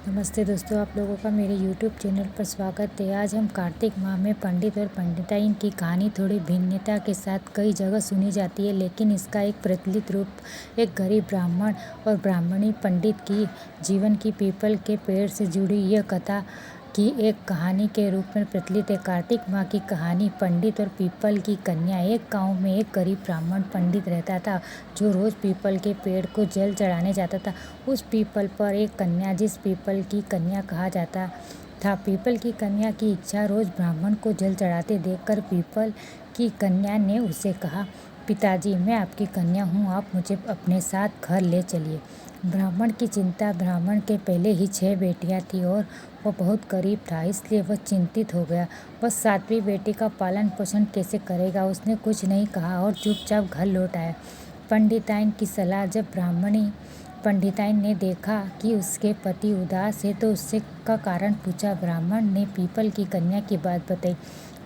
नमस्ते दोस्तों, आप लोगों का मेरे YouTube चैनल पर स्वागत है। आज हम कार्तिक माह में पंडित और पंडिताइन की कहानी थोड़ी भिन्नता के साथ कई जगह सुनी जाती है, लेकिन इसका एक प्रचलित रूप एक गरीब ब्राह्मण और ब्राह्मणी पंडित की जीवन की पीपल के पेड़ से जुड़ी यह कथा की एक कहानी के रूप में प्रचलित है। कार्तिक माह की कहानी। पंडित और पीपल की कन्या। एक गांव में एक गरीब ब्राह्मण पंडित रहता था, जो रोज पीपल के पेड़ को जल चढ़ाने जाता था। उस पीपल पर एक कन्या, जिस पीपल की कन्या कहा जाता था। पीपल की कन्या की इच्छा रोज ब्राह्मण को जल चढ़ाते देखकर पीपल की कन्या ने उससे कहा, पिताजी, मैं आपकी कन्या हूँ, आप मुझे अपने साथ घर ले चलिए। ब्राह्मण की चिंता। ब्राह्मण के पहले ही 6 बेटियां थी और वह बहुत गरीब था, इसलिए वह चिंतित हो गया। वह 7वीं बेटी का पालन पोषण कैसे करेगा। उसने कुछ नहीं कहा और चुपचाप घर लौट आया। पंडिताइन की सलाह। जब ब्राह्मणी पंडिताइन ने देखा कि उसके पति उदास है तो उससे का कारण पूछा। ब्राह्मण ने पीपल की कन्या की बात बताई।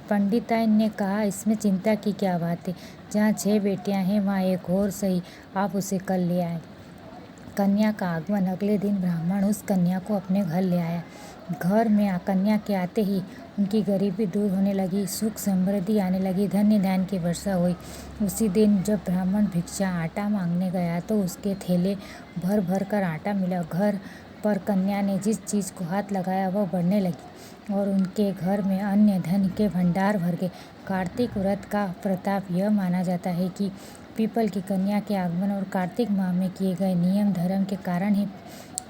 पंडिताइन ने कहा, इसमें चिंता की क्या बात है, जहाँ 6 बेटियां हैं वहाँ एक और सही, आप उसे कल ले आए। कन्या का आगमन। अगले दिन ब्राह्मण उस कन्या को अपने घर ले आया। घर में कन्या के आते ही उनकी गरीबी दूर होने लगी, सुख समृद्धि आने लगी, धन्य धान्य की वर्षा हुई। उसी दिन जब ब्राह्मण भिक्षा आटा मांगने गया तो उसके थैले भर भर कर आटा मिला। घर पर कन्या ने जिस चीज़ को हाथ लगाया वह बढ़ने लगी और उनके घर में अन्य धन के भंडार भर गए। कार्तिक व्रत का प्रताप। यह माना जाता है कि पीपल की कन्या के आगमन और कार्तिक माह में किए गए नियम धर्म के कारण ही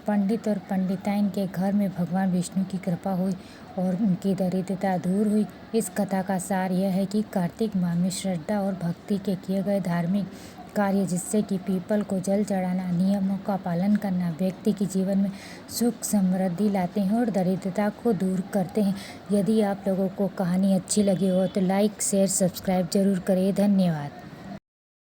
पंडित और पंडिताइन के घर में भगवान विष्णु की कृपा हुई और उनकी दरिद्रता दूर हुई। इस कथा का सार यह है कि कार्तिक माह में श्रद्धा और भक्ति के किए गए धार्मिक कार्य, जिससे कि पीपल को जल चढ़ाना, नियमों का पालन करना, व्यक्ति के जीवन में सुख समृद्धि लाते हैं और दरिद्रता को दूर करते हैं। यदि आप लोगों को कहानी अच्छी लगी हो तो लाइक शेयर सब्सक्राइब जरूर करें। धन्यवाद।